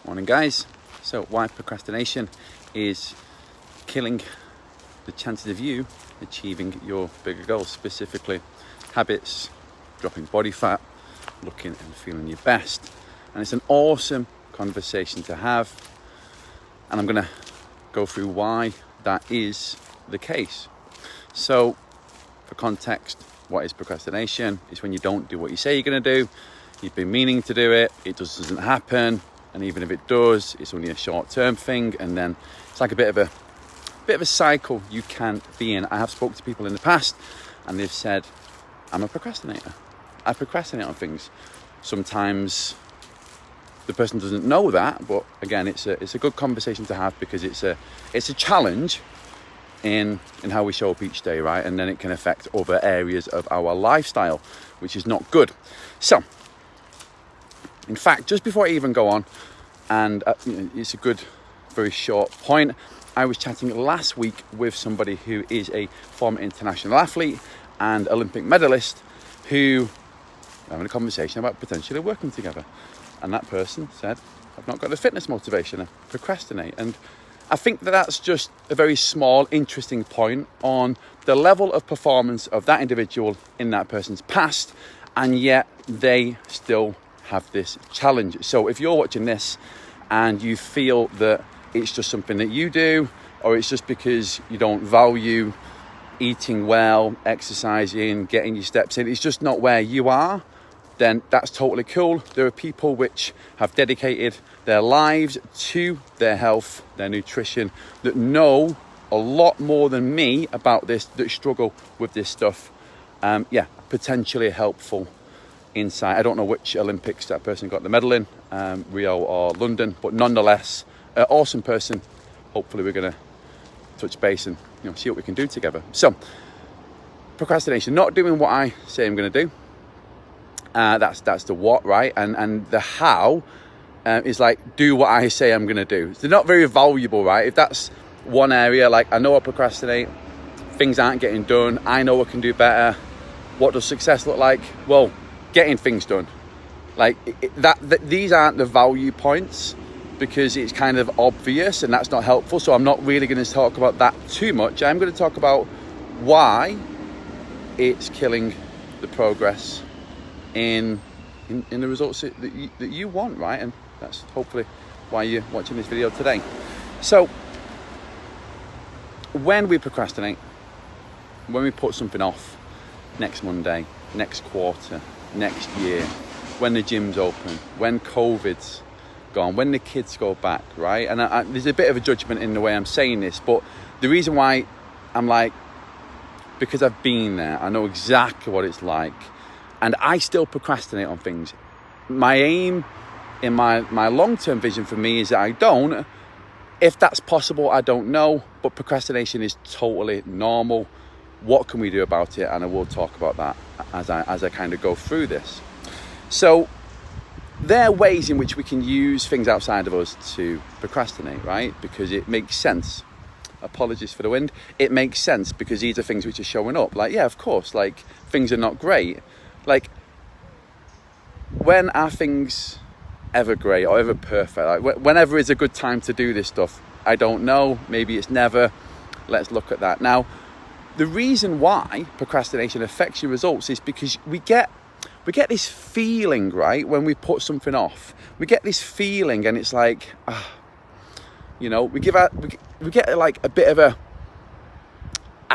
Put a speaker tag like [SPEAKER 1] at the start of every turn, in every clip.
[SPEAKER 1] Morning guys. So why procrastination is killing the chances of you achieving your bigger goals, specifically habits, dropping body fat, looking and feeling your best. And it's an awesome conversation to have, and I'm going to go through why that is the case. So for context, what is procrastination? It's when you don't do what you say you're going to do. You've been meaning to do it, it just doesn't happen, and even if it does, it's only a short-term thing, and then it's like a bit of a cycle you can be in. I have spoken to people in the past, and they've said, I'm a procrastinator. I procrastinate on things. Sometimes the person doesn't know that, but again, it's a good conversation to have, because it's a challenge in how we show up each day, right? And then it can affect other areas of our lifestyle, which is not good. So in fact, just before I even go on, and it's a good, very short point, I was chatting last week with somebody who is a former international athlete and Olympic medalist who were having a conversation about potentially working together. And that person said, I've not got the fitness motivation, I procrastinate. And I think that that's just a very small, interesting point on the level of performance of that individual in that person's past, and yet they still have this challenge. So if you're watching this and you feel that it's just something that you do, or it's just because you don't value eating well, exercising, getting your steps in, it's just not where you are, then that's totally cool. There are people which have dedicated their lives to their health, their nutrition, that know a lot more than me about this, that struggle with this stuff. Potentially helpful insight. I don't know which Olympics that person got the medal in, Rio or London, but nonetheless, an awesome person. Hopefully we're going to touch base and see what we can do together. So procrastination, not doing what I say I'm going to do. That's the what, right? And the how is like, do what I say I'm going to do. They're not very valuable, right? If that's one area, like I know I procrastinate, things aren't getting done, I know I can do better. What does success look like? Well, getting things done. Like these aren't the value points, because it's kind of obvious and that's not helpful. So I'm not really going to talk about that too much. I'm going to talk about why it's killing the progress in the results that you want, right? And that's hopefully why you're watching this video today. So when we procrastinate, when we put something off, next Monday, next quarter, next year, when the gym's open, when COVID's gone, when the kids go back, right? And there's a bit of a judgment in the way I'm saying this, but the reason why I'm like, because I've been there, I know exactly what it's like, and I still procrastinate on things. My aim in my long-term vision for me is that I don't. If that's possible, I don't know, but procrastination is totally normal. What can we do about it? And I will talk about that as I kind of go through this. So there are ways in which we can use things outside of us to procrastinate, right? Because it makes sense. Apologies for the wind. It makes sense because these are things which are showing up. Like, yeah, of course, like things are not great. Like, when are things ever great or ever perfect? Like, whenever is a good time to do this stuff? I don't know. Maybe it's never. Let's look at that. Now, the reason why procrastination affects your results is because we get this feeling, right? When we put something off, we get this feeling, and it's like, we get like a bit of a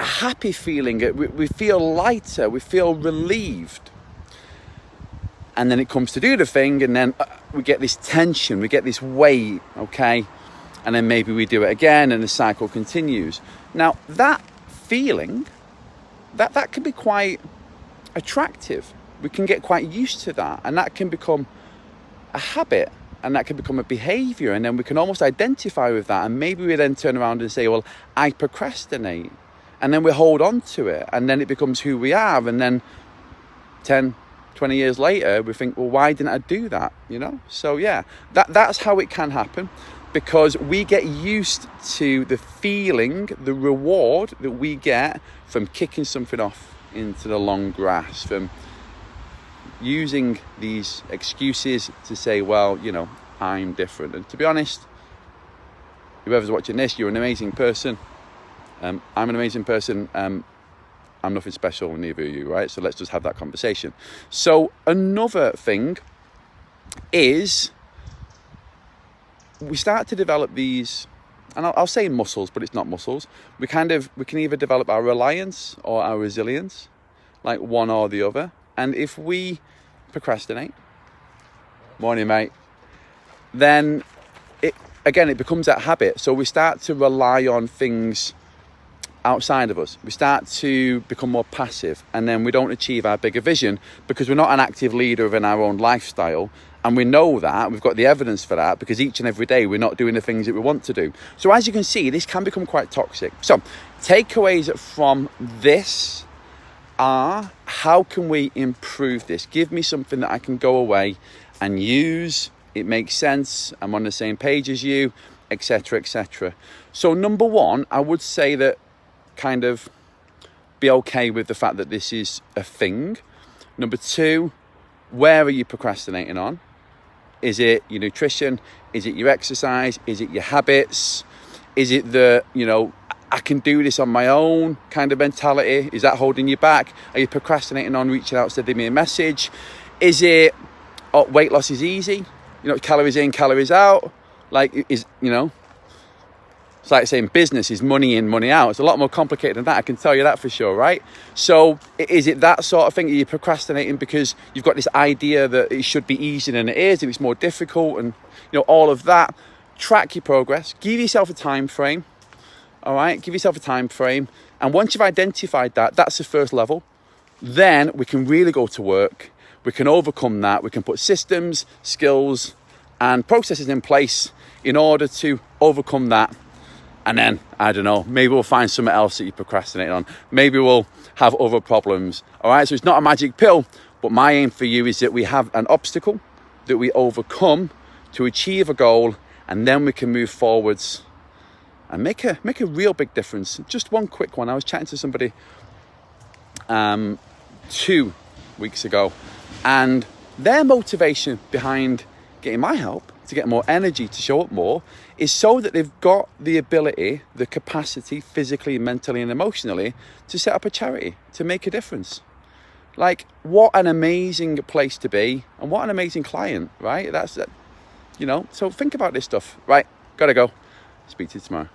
[SPEAKER 1] happy feeling. We feel lighter, we feel relieved. And then it comes to do the thing, and then we get this tension, we get this weight, okay? And then maybe we do it again, and the cycle continues. Now, that feeling, that can be quite attractive. We can get quite used to that, and that can become a habit, and that can become a behavior, and then we can almost identify with that, and maybe we then turn around and say, well, I procrastinate, and then we hold on to it, and then it becomes who we are, and then 10, 20 years later, we think, well, why didn't I do that? So yeah, that's how it can happen, because we get used to the feeling, the reward that we get from kicking something off into the long grass, from using these excuses to say, well, I'm different. And to be honest, whoever's watching this, you're an amazing person. I'm an amazing person. I'm nothing special, and neither are you, right? So let's just have that conversation. So another thing is we start to develop these, and I'll say muscles, but it's not muscles. We can either develop our reliance or our resilience, like one or the other. And if we procrastinate, morning mate, then it becomes that habit. So we start to rely on things outside of us. We start to become more passive, and then we don't achieve our bigger vision because we're not an active leader within our own lifestyle. And we know that, we've got the evidence for that, because each and every day we're not doing the things that we want to do. So as you can see, this can become quite toxic. So takeaways from this are, how can we improve this? Give me something that I can go away and use. It makes sense. I'm on the same page as you, etc., etc. So number one, I would say that kind of be okay with the fact that this is a thing. Number two, where are you procrastinating on? Is it your nutrition? Is it your exercise? Is it your habits? Is it the, I can do this on my own kind of mentality? Is that holding you back? Are you procrastinating on reaching out, sending me a message? Is it, weight loss is easy? Calories in, calories out? It's like saying business is money in, money out. It's a lot more complicated than that, I can tell you that for sure, right? So is it that sort of thing? Are you procrastinating because you've got this idea that it should be easier than it is, and it's more difficult, and all of that? Track your progress. Give yourself a time frame, all right? Give yourself a time frame. And once you've identified that, that's the first level. Then we can really go to work. We can overcome that. We can put systems, skills, and processes in place in order to overcome that. And then, I don't know, maybe we'll find something else that you procrastinate on. Maybe we'll have other problems. All right, so it's not a magic pill, but my aim for you is that we have an obstacle that we overcome to achieve a goal, and then we can move forwards and make a real big difference. Just one quick one. I was chatting to somebody 2 weeks ago, and their motivation behind getting my help to get more energy, to show up more, is so that they've got the ability, the capacity, physically, mentally, and emotionally, to set up a charity, to make a difference. Like, what an amazing place to be, and what an amazing client, right? So think about this stuff. Right, gotta go. Speak to you tomorrow.